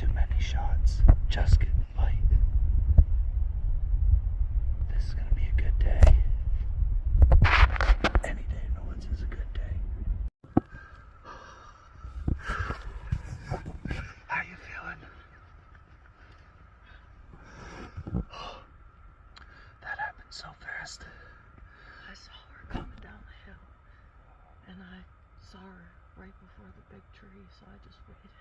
too many shots. Just getting bite. This is gonna be a good day. Any day in the woods is a good day. How you feeling? That happened so fast. I saw her coming down the hill, and I saw her right before the big tree, so I just waited.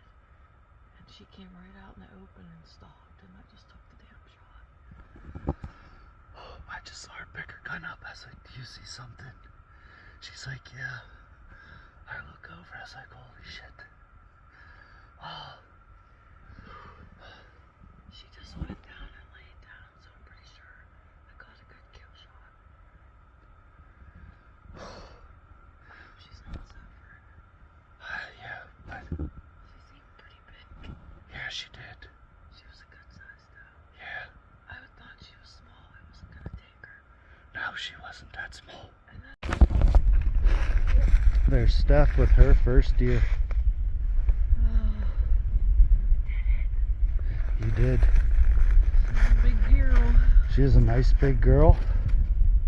And she came right out in the open and stopped, and I just took the damn shot. I just saw her pick her gun up. I was like, do you see something? She's like, yeah. I look over, I was like, holy shit. Oh. She just went down and laid down, so I'm pretty sure I got a good kill shot. She's not suffering. Yeah, but She seemed pretty big. yeah, she did. She was a good size though. Yeah. I thought she was small. I wasn't gonna take her. No, she wasn't that small. And then There's Steph with her first deer. You did. big girl. She is a nice big girl.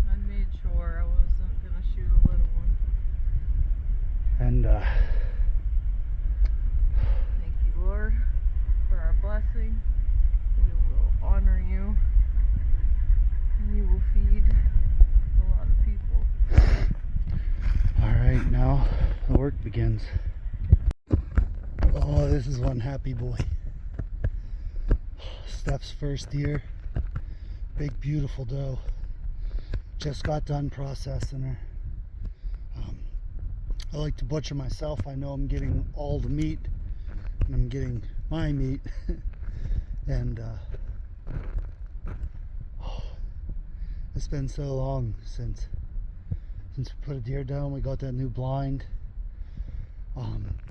I made sure I wasn't gonna shoot a little one. And Thank you, Lord, for our blessing. We will honor you, and you will feed a lot of people. alright, now the work begins. Oh, this is one happy boy. Steph's first deer. Big, beautiful doe. Just got done processing her. I like to butcher myself. I know I'm getting all the meat, and I'm getting my meat. And it's been so long since we put a deer down. We got that new blind.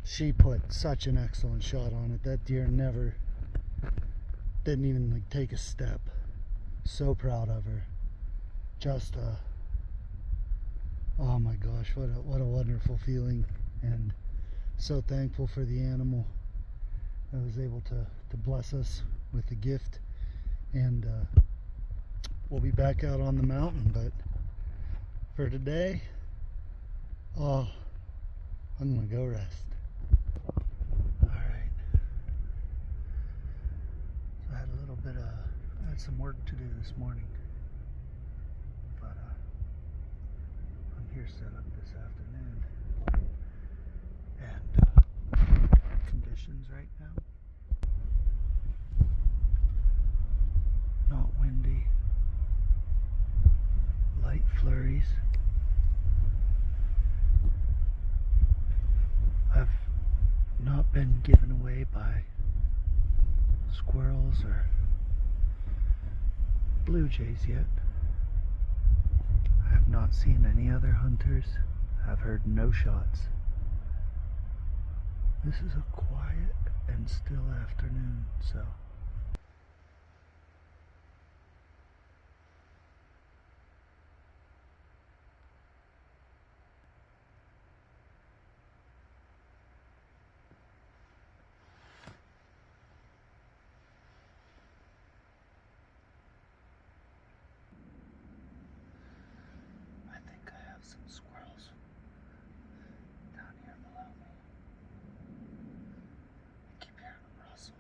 She put such an excellent shot on it. That deer didn't even like take a step. So proud of her. Just oh my gosh, what a wonderful feeling, and so thankful for the animal that was able to bless us with the gift. And we'll be back out on the mountain, but for today, I'm gonna go rest. Alright. So I had some work to do this morning. But I'm here set up this afternoon. And conditions right now, not windy, light flurries. I've not been given away by squirrels or blue jays yet. I have not seen any other hunters. I've heard no shots. This is a quiet and still afternoon, so I think I have some squirrels down here below me. I keep hearing them rustle.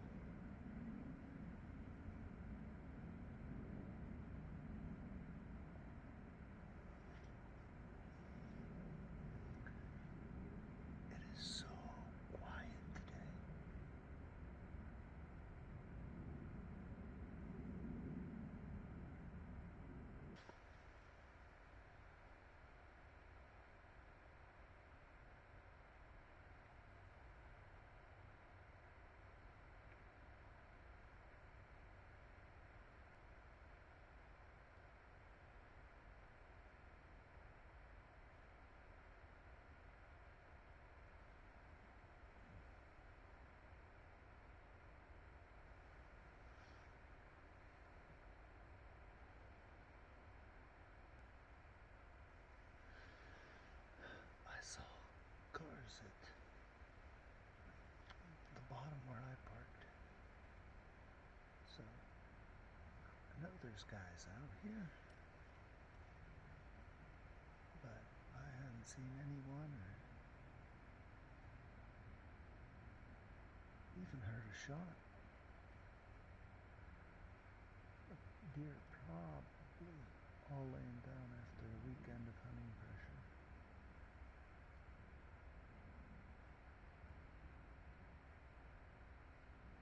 know there's guys out here, but I haven't seen anyone or even heard a shot. Deer probably all laying down after a weekend of hunting pressure.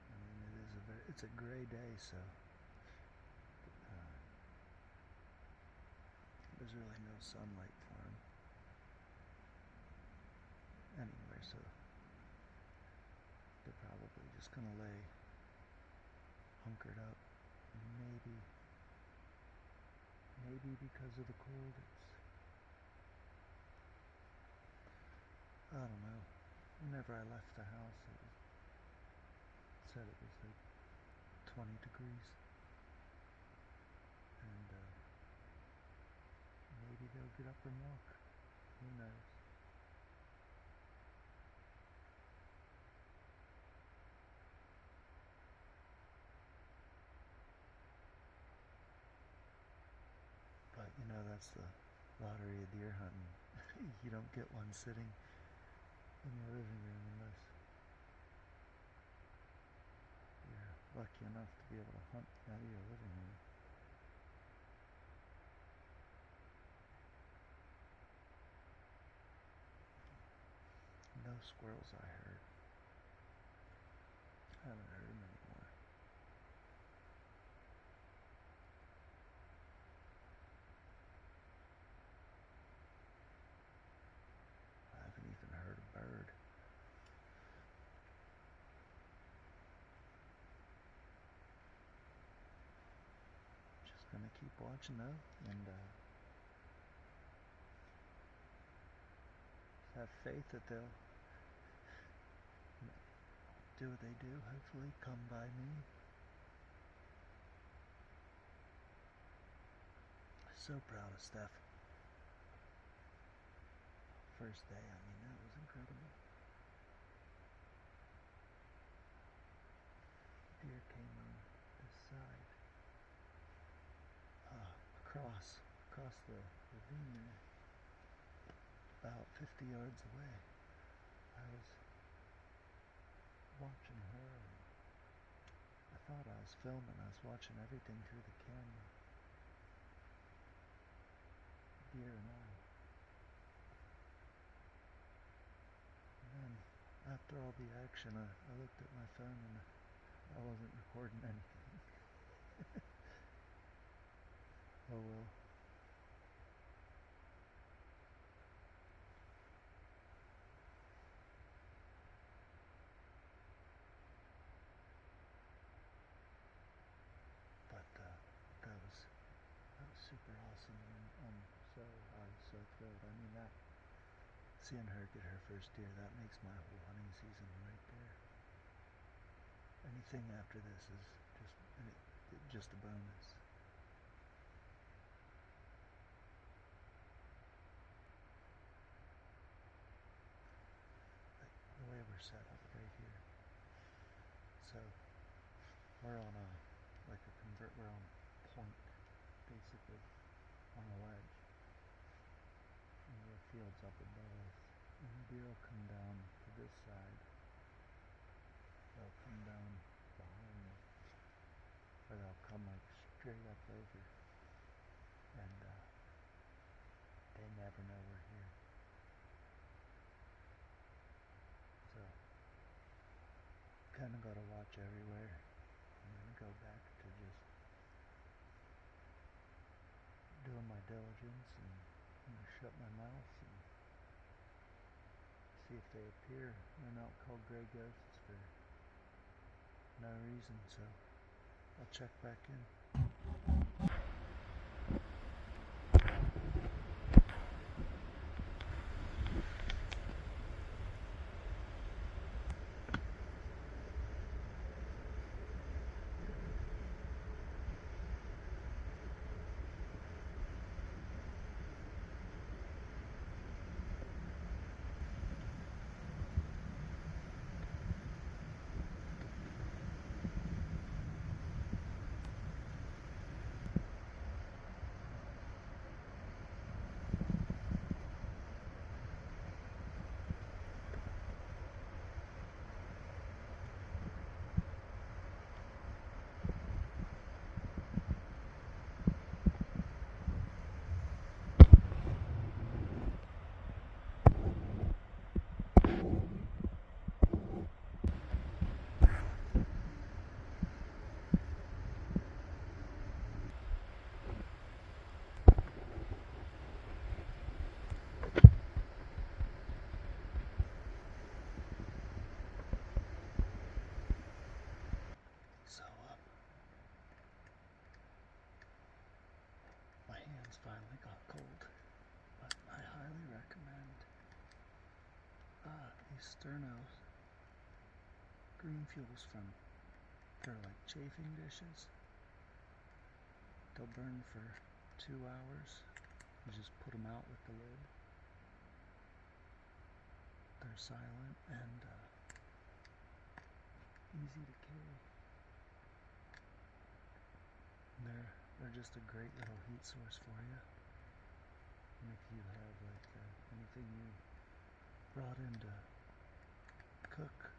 I mean, it's a gray day, so there's really no sunlight for them. Anyway, so they're probably just gonna lay hunkered up. Maybe because of the cold, I don't know. Whenever I left the house, it said it was like 20 degrees, and maybe they'll get up and walk. Who knows? But you know, that's the lottery of deer hunting. You don't get one sitting in your living room unless you're lucky enough to be able to hunt out of your living room. No squirrels, I heard. I haven't heard them anymore. I haven't even heard a bird. Just gonna keep watching though, and have faith that they'll do what they do. Hopefully, come by me. So proud of Steph. First day, I mean, that was incredible. Deer came on this side, across the ravine there, about 50 yards away. I was watching her, and I thought I was filming. I was watching everything through the camera. Deer and I. And then, after all the action, I looked at my phone and I wasn't recording anything. Oh well. But that was super awesome, and I was so thrilled. I mean, that seeing her get her first deer, that makes my whole hunting season right there. Anything after this is just a bonus. Like the way we're set up right here. So we're on we're on point, basically, on a ledge. And the field's up above us. And the deer will come down to this side. They'll come down behind me. Or they'll come like straight up over. And they never know we're here. So kinda gotta watch everywhere. I'm gonna go back to just doing my diligence, and I'm gonna shut my mouth and see if they appear. They're not called gray ghosts for no reason, so I'll check back in. these sternos, green fuels from, they're like chafing dishes. They'll burn for 2 hours. You just put them out with the lid. They're silent and easy to carry. They're just a great little heat source for you. And if you have like anything you brought in to cook,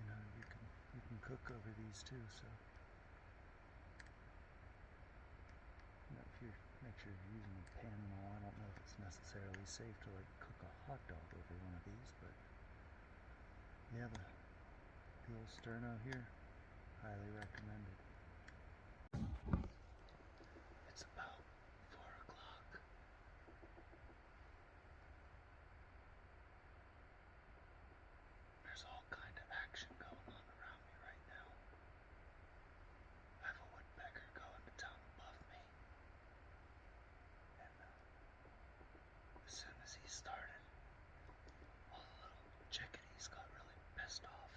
you know, you can cook over these too. So, you know, if you make sure you're using a pan and all. I don't know if it's necessarily safe to like cook a hot dog over one of these, but yeah, the old sterno here, highly recommended. It's about 4 o'clock. There's all kind of action going on around me right now. I have a woodpecker going to town above me. And as soon as he started, all the little chickadees got really pissed off,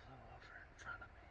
flew over in front of me,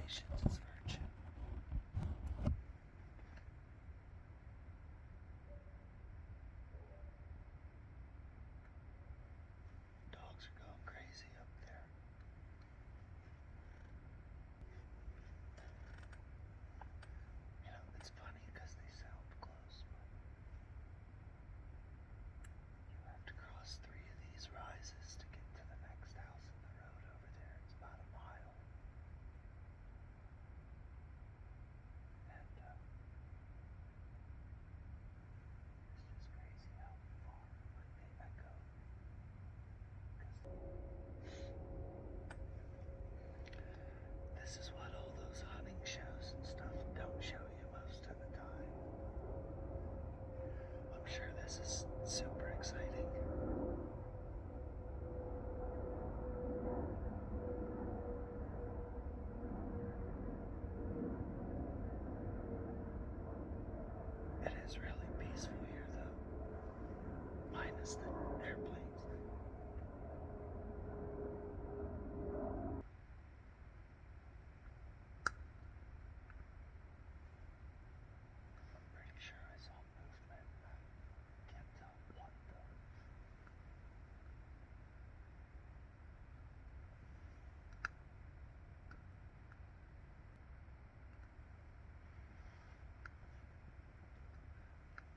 Patience is virtue. Dogs are going crazy up there. You know, it's funny because they sound close, but you have to cross 3 of these rises to get to the next house in the road over there. It's about a mile. And it's just crazy how far like they echo. This is what all those hunting shows and stuff don't show you most of the time. I'm sure this is super exciting. It is really peaceful here though, minus the airplanes. I'm pretty sure I saw movement. I can't tell what though.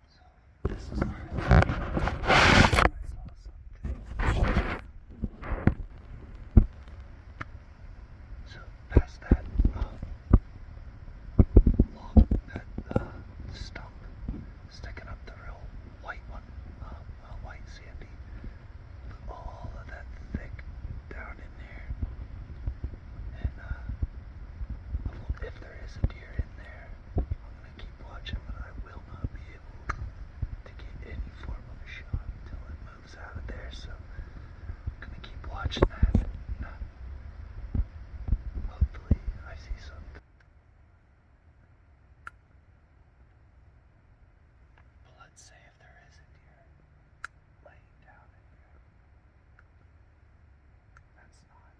So this is where I saw something. So past that log, that stump sticking up the real white one, white sandy, all of that thick down in there. And if there is a deer in there, I'm gonna keep watching, but I will not be able to get any form of a shot until it moves out of there. So I'm gonna keep watching that. And, hopefully I see something. But let's say if there is a deer laying down in here, that's not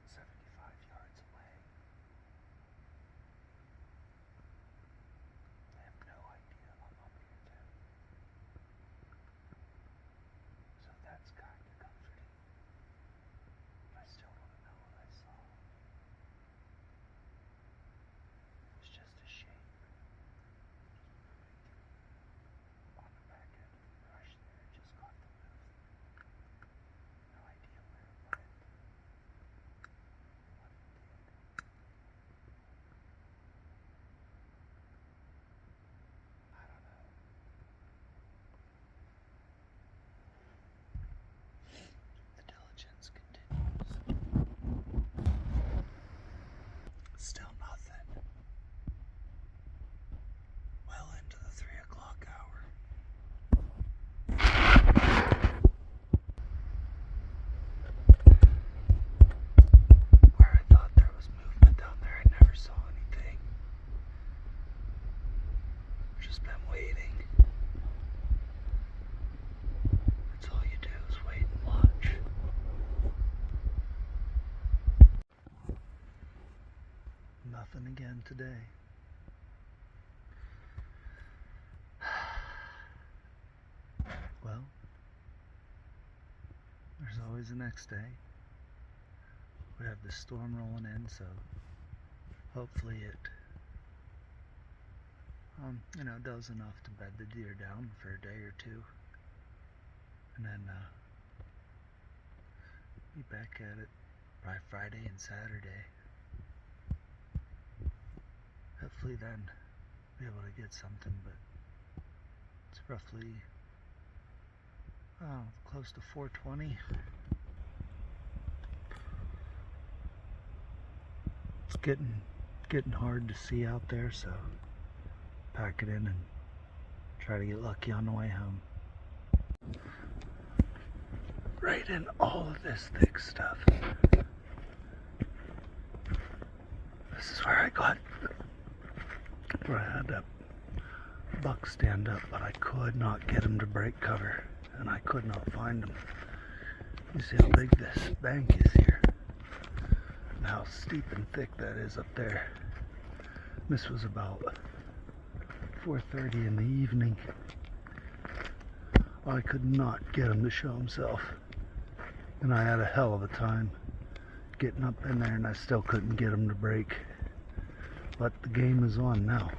75 yards away. They have no idea I'm up here too. So that's kind of comforting. But I still want to know what I saw. It was just a shape on the back end of the brush there. It just caught the movement. No idea where it went. What it did. I don't know. The diligence continues. Still nothing. Well into the 3 o'clock hour. Where I thought there was movement down there, I never saw anything. I've just been waiting. That's all you do is wait and watch. Nothing again today. Well, there's always the next day. We have the storm rolling in, so hopefully it does enough to bed the deer down for a day or two, and then be back at it by Friday and Saturday. Hopefully then be able to get something, but it's roughly close to 4:20. It's getting hard to see out there, so pack it in and try to get lucky on the way home. Right in all of this thick stuff. This is where I had that buck stand up, but I could not get him to break cover, and I could not find him. You see how big this bank is here. how steep and thick that is up there. This was about 4:30 in the evening. I could not get him to show himself. And I had a hell of a time getting up in there, and I still couldn't get him to break. But the game is on now.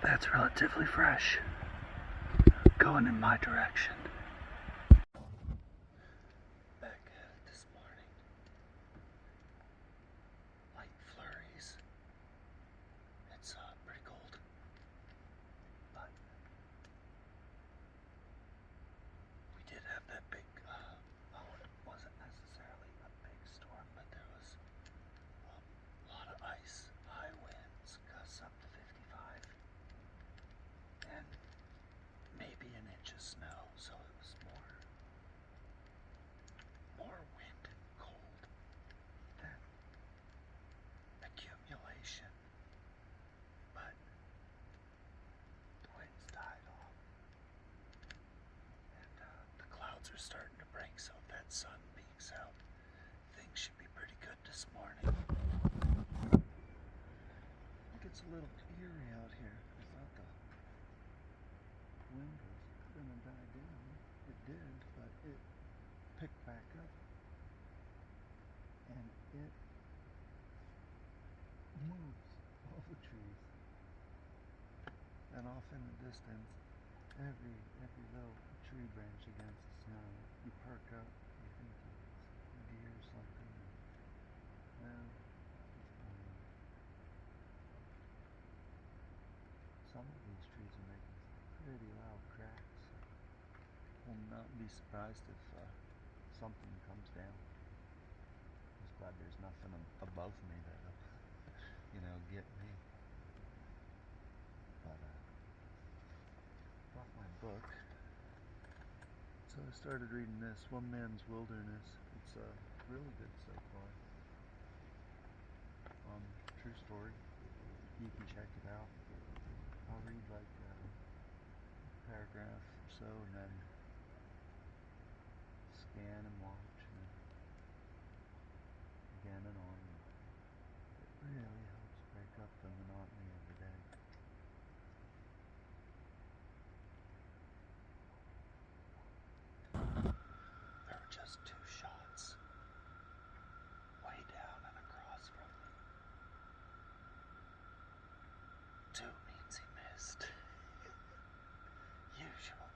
That's relatively fresh, going in my direction. Back at it this morning. Light flurries. It's pretty cold, but we did have that big, it wasn't necessarily a big storm, but there was a lot of ice, high winds, gusts up to 55. And maybe an inch of snow, so it was more wind and cold than accumulation. But the winds died off, and the clouds are starting to break, so if that sun peeks out, things should be pretty good this morning. It gets a little eerie out here. I thought the wind was gonna die down. It did, but it picked back up, and it moves all the trees. And off in the distance, every little tree branch against the snow, you perk up, you think it's deer or something, and it's fine. Some of these trees are making pretty loud cracks. Will not be surprised if something comes down. Just glad there's nothing above me that'll, get me. But brought my book. So I started reading this, One Man's Wilderness. It's really good so far. True story. You can check it out. I'll read like a paragraph or so, and then scan and watch, and then again and on. It really helps break up the monotony of the day. There were just two shots way down and across from me. Two means he missed. Usually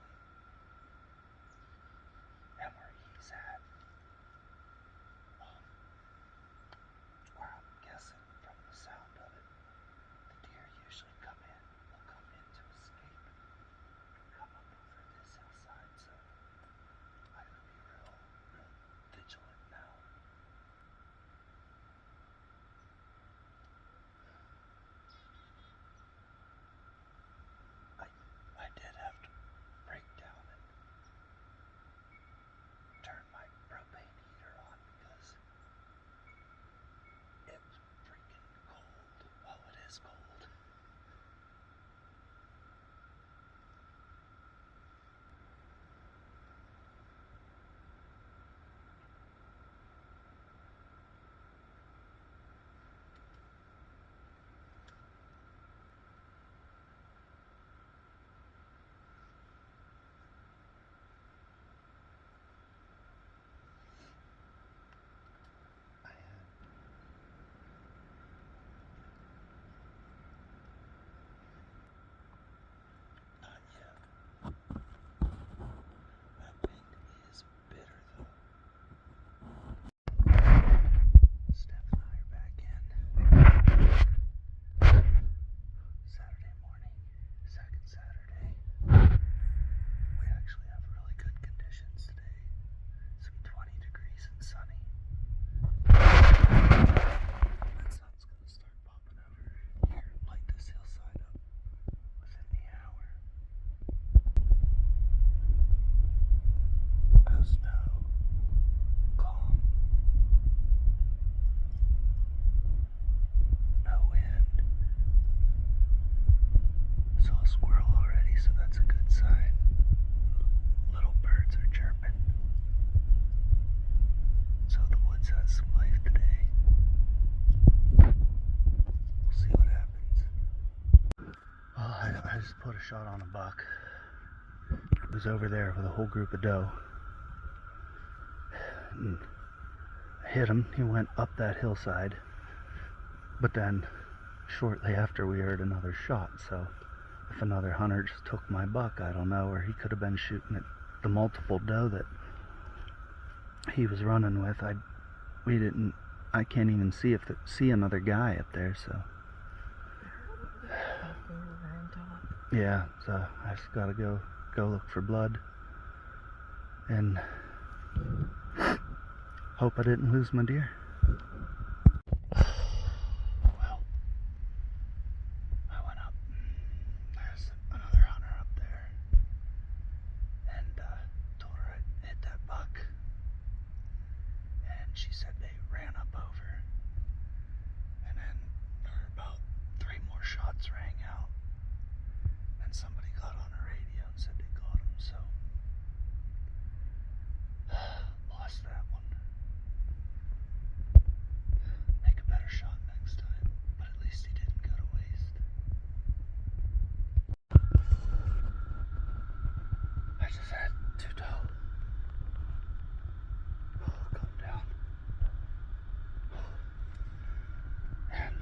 snow. Calm. No wind. Saw a squirrel already, so that's a good sign. Little birds are chirping. So the woods has some life today. We'll see what happens. Well, I just put a shot on a buck. It was over there with a whole group of doe. And I hit him. He went up that hillside. But then, shortly after, we heard another shot. So, if another hunter just took my buck, I don't know, or he could have been shooting at the multiple doe that he was running with. I can't even see another guy up there. So, Over on top. yeah. So I just gotta go look for blood and hope I didn't lose my deer. Well, I went up. There's another hunter up there, and told her I hit that buck, and she said they ran up over, and then there were about 3 more shots rang out, and somebody got on a radio and said they got him, so lost that one. Make a better shot next time, but at least he didn't go to waste. I just had 2 doe. Calm down. And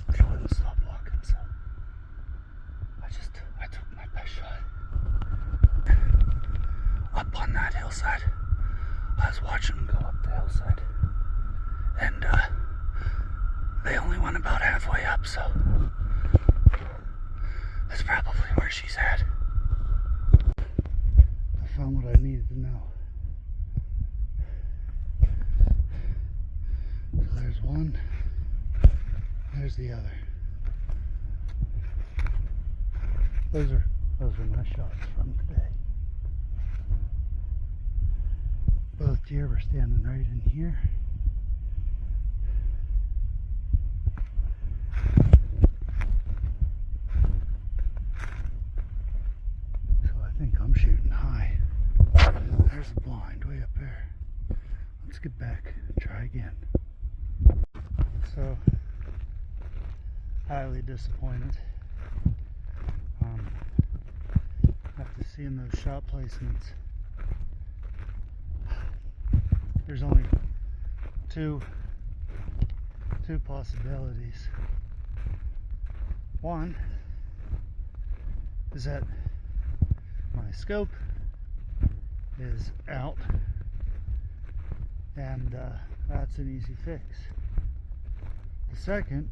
they wouldn't stop walking, so I took my best shot. Up on that hillside. I was watching them go up the hillside. And they only went about halfway up, so that's probably where she's at. I found what I needed to know. So there's one, there's the other. Those are my shots from today. Both deer were standing right in here. So I think I'm shooting high. There's a blind way up there. Let's get back, try again. So, highly disappointed. After seeing those shot placements, there's only two possibilities. One is that my scope is out, and that's an easy fix. The second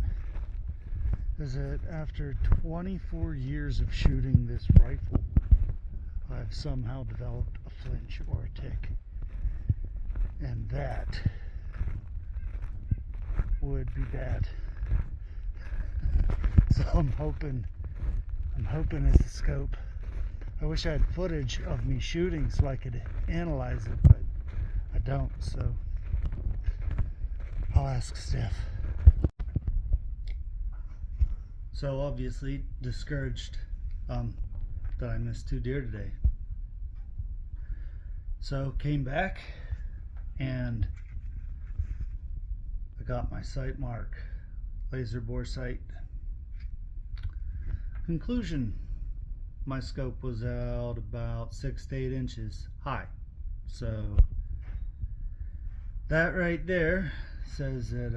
is that after 24 years of shooting this rifle, I've somehow developed a flinch or a tick, and that would be bad. So I'm hoping it's the scope. I wish I had footage of me shooting so I could analyze it, but I don't, so I'll ask Steph. So obviously discouraged that I missed 2 deer today. So came back and I got my sight mark, laser bore sight. Conclusion, my scope was out about 6 to 8 inches high. So that right there says that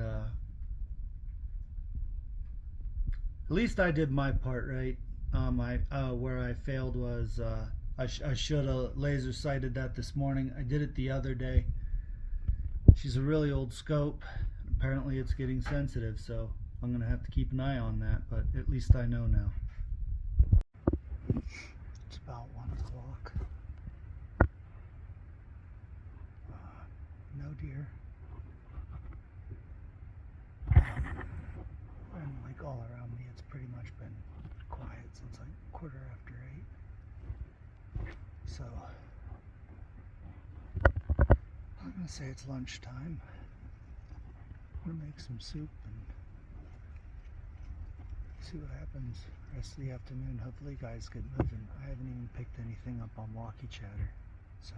at least I did my part right. Where I failed was I should have laser sighted that this morning. I did it the other day. She's a really old scope. Apparently it's getting sensitive, so I'm gonna have to keep an eye on that, but at least I know now. It's about 1 o'clock. No deer. And like all around me, it's pretty much been quiet since like 8:15. So gonna say it's lunchtime. I'm gonna make some soup and see what happens rest of the afternoon. Hopefully guys get moving. I haven't even picked anything up on Walkie Chatter, so.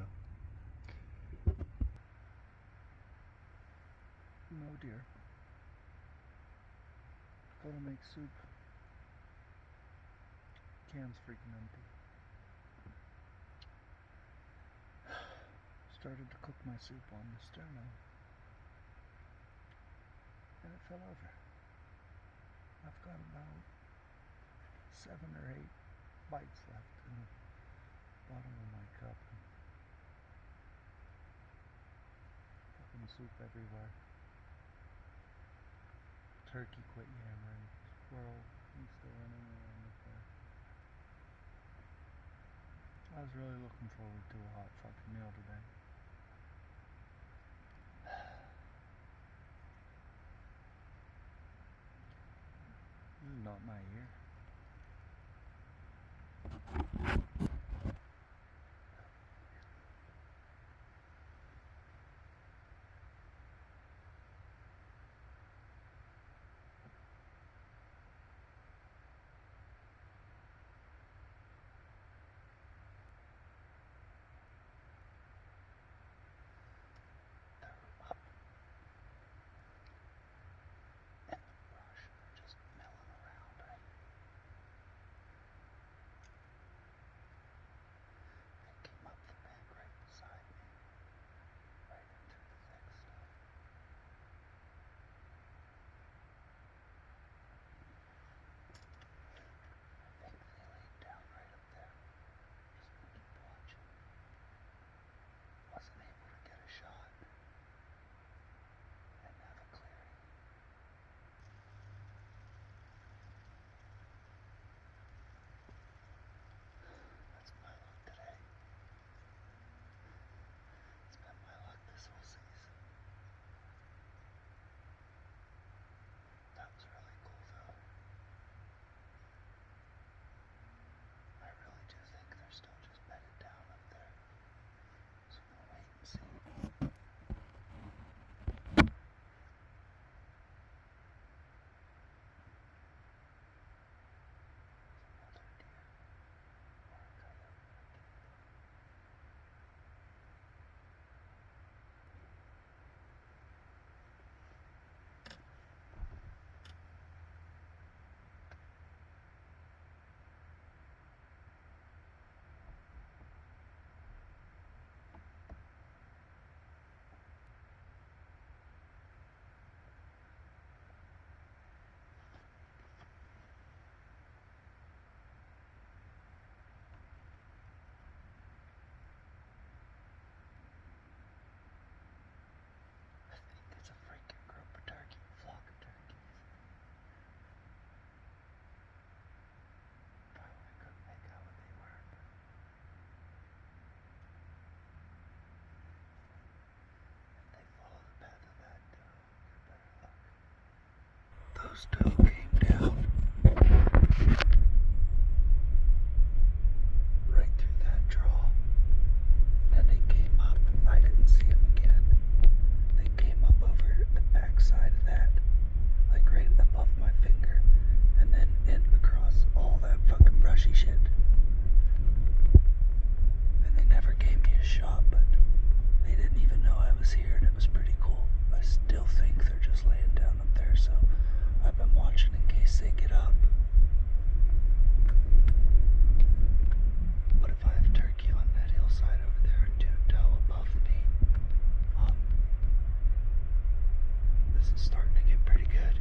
No dear. Gotta make soup. Can's freaking empty. Started to cook my soup on the sterno, and it fell over. I've got about 7 or 8 bites left in the bottom of my cup. Fucking soup everywhere. Turkey quit yammering. Squirrel, he's still running around up there. I was really looking forward to a hot fucking meal today. This is not my year. Those doe came down right through that draw, and they came up. I didn't see them again. They came up over the backside of that, like right above my finger, and then in across all that fucking brushy shit. And they never gave me a shot, but they didn't even know I was here, and it was pretty cool. I still think they're just laying down up there, so I've been watching in case they get up. But if I have turkey on that hillside over there and 2 doe above me, this is starting to get pretty good.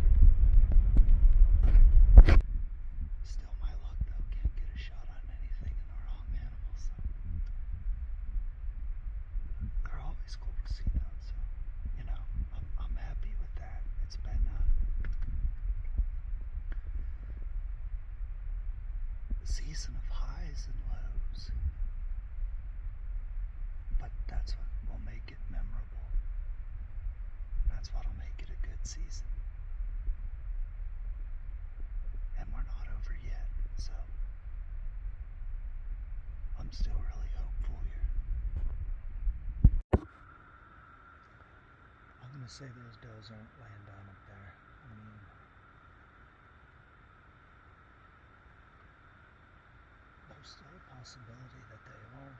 Still my luck though, can't get a shot on anything in the wrong animals. They're always cool to see though, so you know, I'm happy with that. It's been a season of highs and lows, but that's what will make it memorable, and that's what'll make it a good season. And we're not over yet, so I'm still really hopeful here. to say those does aren't laying down up there. I mean, there's still a possibility that they are.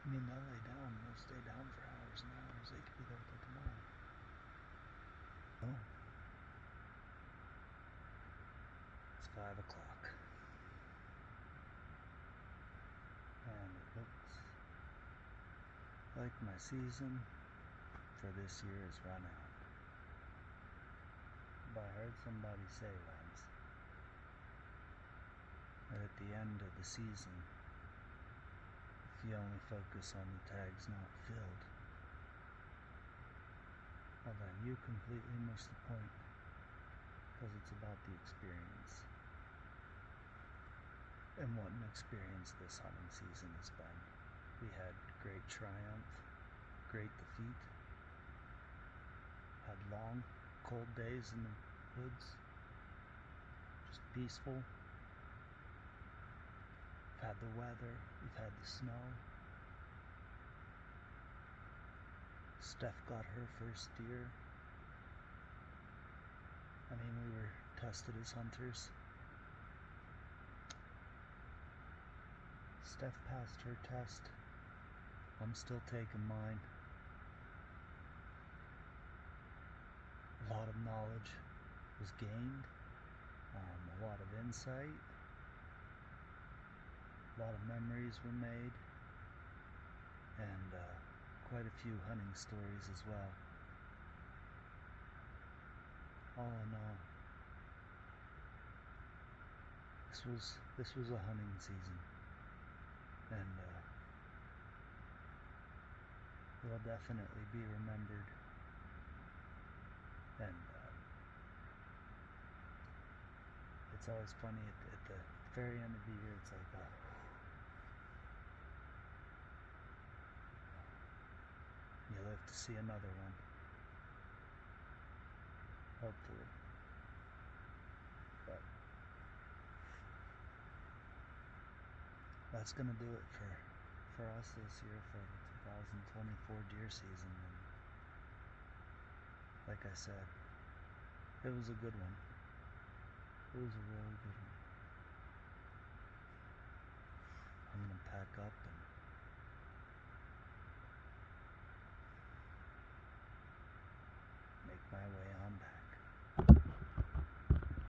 I mean, they'll lay down, they'll stay down for hours and hours. They could be there till tomorrow. Oh. It's 5 o'clock. And it looks like my season for this year is run out. But I heard somebody say once that at the end of the season, if you only focus on the tags not filled, well then you completely miss the point, because it's about the experience. And what an experience this hunting season has been. We had great triumph, great defeat, had long, cold days in the woods, just peaceful. We've had the weather, we've had the snow. Steph got her first deer. I mean, we were tested as hunters. Steph passed her test. I'm still taking mine. A lot of knowledge was gained, a lot of insight, a lot of memories were made, and quite a few hunting stories as well. All in all, this was a hunting season, and will definitely be remembered. And it's always funny at the very end of the year. It's like, you live to see another one. Hopefully. But that's gonna do it for us this year for the 2024 deer season. And like I said, it was a good one. It was a really good one. I'm gonna pack up and